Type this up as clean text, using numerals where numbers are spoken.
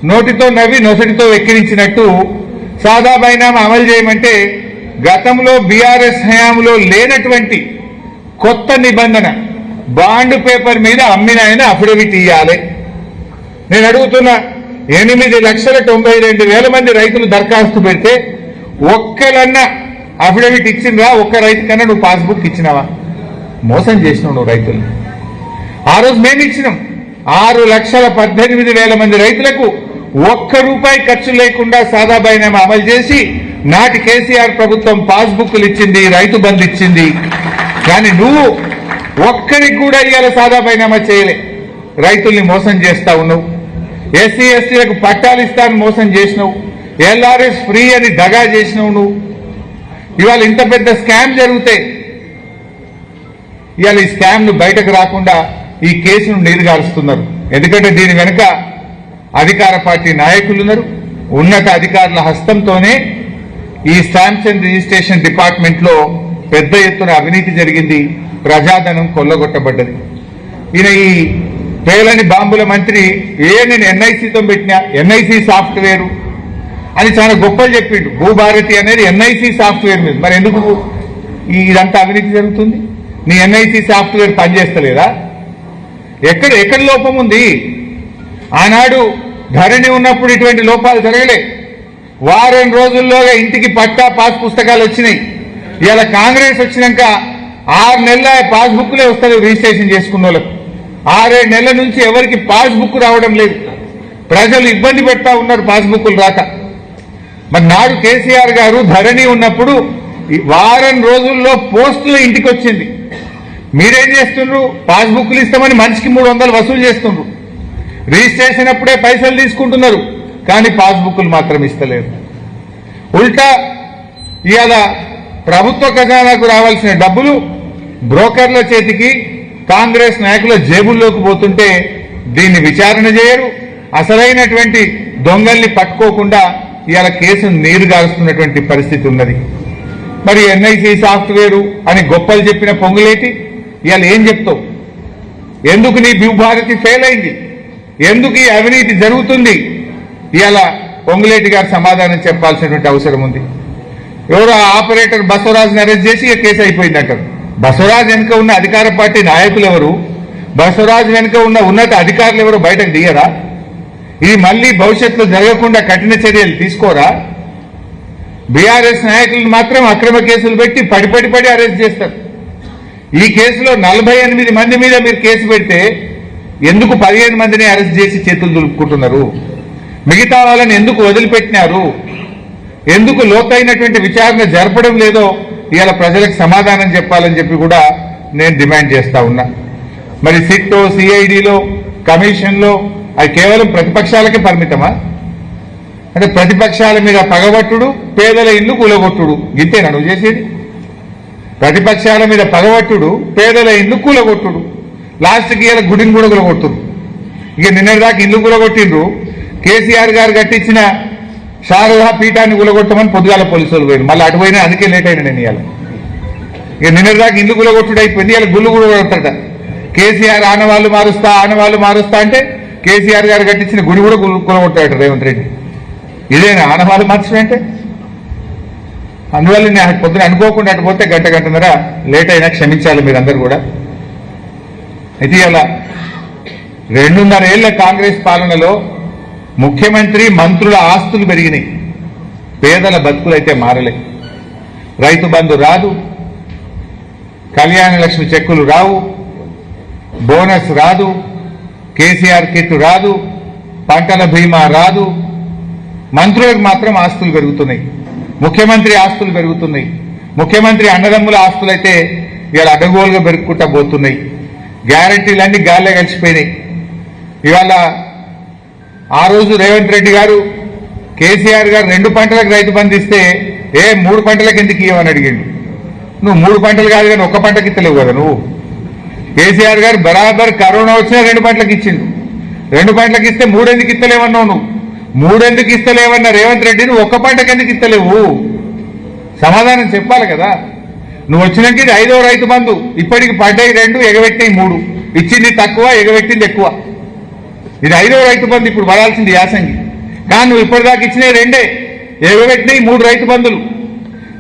నోటితో నవ్వి నొసటితో వెక్కిరించినట్టు సాదా బైనామా అమలు చేయమంటే గతంలో బీఆర్ఎస్ హయాంలో లేనటువంటి కొత్త నిబంధన బాండ్ పేపర్ మీద అమ్మిన ఆయన అఫిడవిట్ ఇవ్వాలి. నేను అడుగుతున్నా, 8,92,000 మంది రైతులు దరఖాస్తు పెడితే ఒక్కలన్నా అఫిడవిట్ ఇచ్చిందా? ఒక్క రైతు కన్నా నువ్వు పాస్బుక్ ఇచ్చినావా? మోసం చేసినావు నువ్వు రైతులు. ఆ రోజు మేము ఇచ్చినాం. 6,18,000 మంది రైతులకు ₹1 ఖర్చు లేకుండా సాదా బైనామా అమలు చేసి నాటి కేసీఆర్ ప్రభుత్వం పాస్బుక్లు ఇచ్చింది, రైతు బంధు ఇచ్చింది. కానీ నువ్వు ఒక్కరికి కూడా ఇవాళ సాదా బైనామా చేయలే. రైతుల్ని మోసం చేస్తా ఉన్నావు. ఎస్సీ ఎస్టీలకు పట్టాలు ఇస్తాను మోసం చేసినావు. ఎల్ఆర్ఎస్ ఫ్రీ అని దగా చేసినావు నువ్వు. ఇవాళ ఇంత పెద్ద స్కామ్ జరిగితే ఇవాళ ఈ స్కామ్ ను బయటకు రాకుండా ఈ కేసును నీరుగారుస్తున్నారు. ఎందుకంటే దీని వెనుక అధికార పార్టీ నాయకులున్నారు. ఉన్నత అధికారుల హస్తంతోనే ఈ స్టాంప్స్ అండ్ రిజిస్ట్రేషన్ డిపార్ట్మెంట్ లో పెద్ద ఎత్తున అవినీతి జరిగింది, ప్రజాధనం కొల్లగొట్టబడ్డది. ఈయన ఈ పేలని బాంబుల మంత్రి నేను ఎన్ఐసితో పెట్టినా, ఎన్ఐసి సాఫ్ట్వేర్ అని చాలా గొప్పలు చెప్పిండు. భూభారతి అనేది ఎన్ఐసి సాఫ్ట్వేర్ మీద. మరి ఎందుకు ఇదంతా అవినీతి జరుగుతుంది? నీ ఎన్ఐసి సాఫ్ట్వేర్ పనిచేస్తలేదా? ఎక్కడ లోపం ఉంది? ఆనాడు ధరణి ఉన్నప్పుడు ఇటువంటి లోపాలు జరగలే. వారం రోజుల్లోగా ఇంటికి పట్టా పాస్ పుస్తకాలు వచ్చినాయి. ఇవాళ కాంగ్రెస్ వచ్చినాక 6 నెలల పాస్బుక్లే వస్తారు రిజిస్ట్రేషన్ చేసుకున్న వాళ్ళకు. 6-7 నెలల నుంచి ఎవరికి పాస్బుక్ రావడం లేదు. ప్రజలు ఇబ్బంది పెడతా ఉన్నారు పాస్బుక్లు రాక. మరి నాడు కేసీఆర్ గారు ధరణి ఉన్నప్పుడు వారం రోజుల్లో పోస్టులు ఇంటికి వచ్చింది. మీరేం చేస్తున్నారు? పాస్బుక్లు ఇస్తామని మనిషికి 300 వసూలు చేస్తున్నారు. రిజిస్ట్రేషన్ అప్పుడే పైసలు తీసుకుంటున్నారు, కానీ పాస్బుక్లు మాత్రం ఇస్తలేరు. ఉల్టా ఇవాళ ప్రభుత్వ ఖజానాకు రావాల్సిన డబ్బులు బ్రోకర్ల చేతికి, కాంగ్రెస్ నాయకుల జేబుల్లోకి పోతుంటే దీన్ని విచారణ చేయరు. అసలైనటువంటి దొంగల్ని పట్టుకోకుండా ఇవాళ కేసును నీరుగారుస్తున్నటువంటి పరిస్థితి ఉన్నది. మరి ఎన్ఐసి సాఫ్ట్వేరు అని గొప్పలు చెప్పిన పొంగులేటి ఇవాళ ఏం చెప్తావు? ఎందుకు నీ భూభారతి ఫెయిల్ అయింది? ఎందుకు ఈ అవినీతి జరుగుతుంది? ఇవాళ పొంగులేటి గారు సమాధానం చెప్పాల్సినటువంటి అవసరం ఉంది. ఎవరో ఆపరేటర్ బసవరాజుని అరెస్ట్ చేసి కేసు అయిపోయిందంటారు. బసవరాజు వెనుక ఉన్న అధికార పార్టీ నాయకులు ఎవరు? బసవరాజు వెనుక ఉన్న ఉన్నత అధికారులు ఎవరు బయటకు దిగరా? ఇది మళ్లీ భవిష్యత్తులో జరగకుండా కఠిన చర్యలు తీసుకోరా? బీఆర్ఎస్ నాయకులను మాత్రం అక్రమ కేసులు పెట్టి పడి అరెస్ట్ చేస్తారు. ఈ కేసులో 48 మంది మీద మీరు కేసు పెడితే ఎందుకు 15 మందిని అరెస్ట్ చేసి చేతులు దులుపుకుంటున్నారు? మిగతా వాళ్ళని ఎందుకు వదిలిపెట్టినారు? ఎందుకు లోతైనటువంటి విచారణ జరపడం లేదో ఇవాళ ప్రజలకు సమాధానం చెప్పాలని చెప్పి కూడా నేను డిమాండ్ చేస్తా ఉన్నా. మరి సిట్టో, సిఐడిలో, కమిషన్లో అది కేవలం ప్రతిపక్షాలకే పరిమితమా? అంటే ప్రతిపక్షాల మీద పగబట్టుడు, పేదల ఇల్లు కూలగొట్టుడు, ఇంతేనా నువ్వు చేసేది? ప్రతిపక్షాల మీద పగబట్టుడు, పేదల ఇల్లు కూలగొట్టుడు, లాస్ట్కి ఇలా గుడిని కూడా కూలగొట్టుడు. ఇక నిన్నటిదాకా ఇల్లు కూలగొట్టిండ్రు. కేసీఆర్ గారు కట్టించిన శారదా పీఠాన్ని కూలగొట్టమని పొద్దుగాల పోలీసులు పోయింది. మళ్ళీ అటు పోయినా, అందుకే లేట్ అయినా నేను ఇవాళ. ఇక నిన్నటిదాకా ఇల్లు కూలగొట్టుడు అయిపోయింది, ఇలా గుళ్ళు కూడా కొడతాడ. కేసీఆర్ ఆనవాళ్ళు మారుస్తా అంటే కేసీఆర్ గారు కట్టించిన గుడి కూడా కూలగొట్టాడు రేవంత్ రెడ్డి. ఇదేనా ఆనవాళ్ళు మార్చడంటే? అందువల్ల నేను పొద్దున అనుకోకుండా అటు పోతే గంటన్నర లేట్ అయినా క్షమించాలి మీరందరూ కూడా. అయితే ఇలా 2.5 ఏళ్ల కాంగ్రెస్ పాలనలో ముఖ్యమంత్రి, మంత్రుల ఆస్తులు పెరిగినాయి, పేదల బతుకులైతే మారలే. రైతు బంధు రాదు, కళ్యాణ లక్ష్మి చెక్కులు రావు, బోనస్ రాదు, కేసీఆర్ కిట్ రాదు, పంటల బీమా రాదు. మంత్రులకు మాత్రం ఆస్తులు పెరుగుతున్నాయి, ముఖ్యమంత్రి ఆస్తులు పెరుగుతున్నాయి. ముఖ్యమంత్రి అన్నదమ్ముల ఆస్తులైతే ఇవాళ అడ్డగోలుగా పెరుగుకుంటా పోతున్నాయి. గ్యారంటీలన్నీ గాల్లే కలిసిపోయినాయి. ఇవాళ ఆ రోజు రేవంత్ రెడ్డి గారు, కేసీఆర్ గారు 2 పంటలకు రైతు బంధు ఇస్తే 3 పంటలకు ఎందుకు ఇవ్వమని అడిగిండు. నువ్వు 3 పంటలు కాదు కానీ 1 పంటకి ఇస్తలేవు కదా నువ్వు. కేసీఆర్ గారు బరాబర్ కరోనా వచ్చినా 2 పంటలకు ఇచ్చిండు. 2 పంటలకు ఇస్తే 3 ఎందుకు ఇస్తలేవన్నావు నువ్వు? 3 ఎందుకు ఇస్తలేవన్న రేవంత్ రెడ్డిని 1 పంటకు ఎందుకు ఇస్తలేవు? సమాధానం చెప్పాలి కదా. నువ్వు వచ్చినాక ఇది 5వ రైతు బంధు. ఇప్పటికి పడ్డాయి 2, ఎగబెట్టాయి 3. ఇచ్చింది తక్కువ, ఎగబెట్టింది ఎక్కువ. ఇది 5వ రైతు బంధు ఇప్పుడు పడాల్సింది యాసంగి. కానీ నువ్వు ఇప్పటిదాకా ఇచ్చినవి రెండే, ఎగబెట్టినాయి 3 రైతు బంధులు.